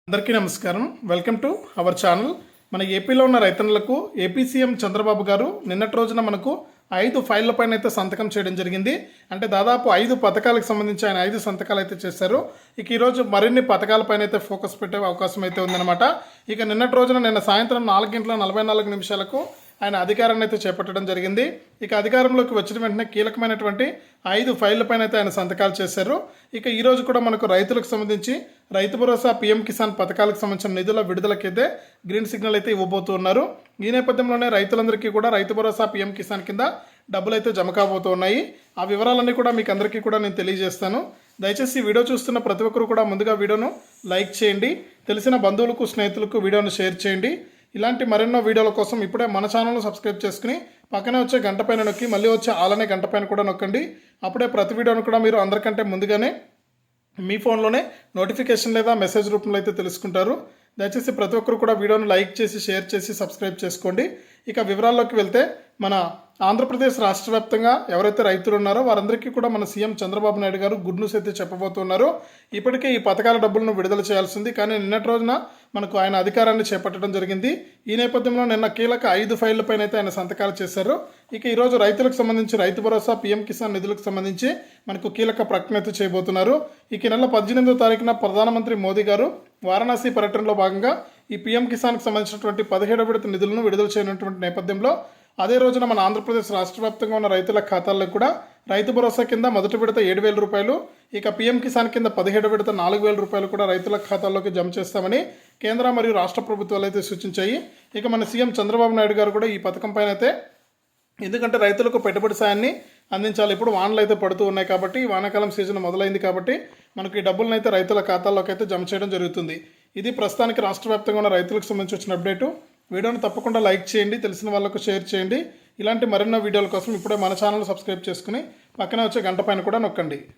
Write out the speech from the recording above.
అందరికీ నమస్కారం. Welcome to our channel. మన ఏపీలో ఉన్న రైతన్నులకు ఏపీ సీఎం చంద్రబాబు గారు నిన్నటి రోజున మనకు 5 ఫైళ్ల పైన అయితే సంతకం చేయడం జరిగింది. అంటే దాదాపు 5 పథకాలకు సంబంధించి ఆయన 5 సంతకాలు అయితే చేశారు. ఇక ఈరోజు మరిన్ని పథకాలపైన అయితే ఫోకస్ పెట్టే అవకాశం అయితే ఉందన్నమాట. ఇక నిన్నటి రోజున నిన్న సాయంత్రం 4:44 ఆయన అధికారాన్ని అయితే చేపట్టడం జరిగింది. ఇక అధికారంలోకి వచ్చిన వెంటనే కీలకమైనటువంటి 5 ఫైళ్లపైన అయితే ఆయన సంతకాలు చేశారు. ఇక ఈరోజు కూడా మనకు రైతులకు సంబంధించి రైతు భరోసా, పీఎం కిసాన్ పథకాలకు సంబంధించిన నిధుల విడుదలకైతే గ్రీన్ సిగ్నల్ అయితే ఇవ్వబోతున్నారు. ఈ నేపథ్యంలోనే రైతులందరికీ కూడా రైతు భరోసా, పీఎం కిసాన్ కింద డబ్బులు అయితే జమ కాబోతున్నాయి. ఆ వివరాలన్నీ కూడా మీకు అందరికీ కూడా నేను తెలియజేస్తాను. దయచేసి ఈ వీడియో చూస్తున్న ప్రతి ఒక్కరు కూడా ముందుగా వీడియోను లైక్ చేయండి, తెలిసిన బంధువులకు, స్నేహితులకు వీడియోను షేర్ చేయండి. ఇలాంటి మరెన్నో వీడియోల కోసం ఇప్పుడే మన ఛానల్ను సబ్స్క్రైబ్ చేసుకుని పక్కనే వచ్చే గంట పైన నొక్కి మళ్ళీ వచ్చే ఆలనే గంట పైన కూడా నొక్కండి. అప్పుడే ప్రతి వీడియోను కూడా మీరు అందరికంటే ముందుగానే మీ ఫోన్లోనే నోటిఫికేషన్ లేదా మెసేజ్ రూపంలో అయితే తెలుసుకుంటారు. దయచేసి ప్రతి ఒక్కరు కూడా వీడియోను లైక్ చేసి, షేర్ చేసి, సబ్స్క్రైబ్ చేసుకోండి. ఇక వివరాల్లోకి వెళ్తే మన ఆంధ్రప్రదేశ్ రాష్ట్ర వ్యాప్తంగా ఎవరైతే రైతులు ఉన్నారో వారందరికీ కూడా మన సీఎం చంద్రబాబు నాయుడు గారు గుడ్ న్యూస్ అయితే చెప్పబోతున్నారు. ఇప్పటికే ఈ పథకాల డబ్బులను విడుదల చేయాల్సింది, కానీ నిన్నటి రోజున మనకు ఆయన అధికారాన్ని చేపట్టడం జరిగింది. ఈ నేపథ్యంలో నిన్న కీలక 5 ఫైళ్లపైన అయితే ఆయన సంతకాలు చేశారు. ఇక ఈరోజు రైతులకు సంబంధించి రైతు భరోసా, పీఎం కిసాన్ నిధులకు సంబంధించి మనకు కీలక ప్రకటన అయితే చేయబోతున్నారు. ఈ నెల 18వ తారీఖున ప్రధానమంత్రి మోదీ గారు వారణాసి పర్యటనలో భాగంగా ఈ పీఎం కిసాన్కి సంబంధించినటువంటి 17వ విడత నిధులను విడుదల చేయనటువంటి నేపథ్యంలో అదే రోజున మన ఆంధ్రప్రదేశ్ రాష్ట్ర వ్యాప్తంగా ఉన్న రైతుల ఖాతాల్లో కూడా రైతు భరోసా కింద మొదటి విడత 7,000 రూపాయలు, ఇక పీఎం కిసాన్ కింద 17వ విడత 4,000 రూపాయలు కూడా రైతుల ఖాతాల్లోకి జమ చేస్తామని కేంద్ర మరియు రాష్ట్ర ప్రభుత్వాలు అయితే సూచించాయి. ఇక మన సీఎం చంద్రబాబు నాయుడు గారు కూడా ఈ పథకం పైన అయితే, ఎందుకంటే రైతులకు పెట్టుబడి సాయాన్ని అందించాలి, ఇప్పుడు వానలు అయితే పడుతూ ఉన్నాయి కాబట్టి, వానాకాలం సీజన్ మొదలైంది కాబట్టి మనకు ఈ డబ్బులను అయితే రైతుల ఖాతాల్లోకి అయితే జమ చేయడం జరుగుతుంది. ఇది ప్రస్తుతానికి రాష్ట్ర వ్యాప్తంగా ఉన్న రైతులకు సంబంధించి వచ్చిన అప్డేటు. వీడియోను తప్పకుండా లైక్ చేయండి, తెలిసిన వాళ్ళకు షేర్ చేయండి. ఇలాంటి మరెన్నో వీడియోల కోసం ఇప్పుడే మన ఛానల్ సబ్స్క్రైబ్ చేసుకుని పక్కనే వచ్చే గంట పైన కూడా నొక్కండి.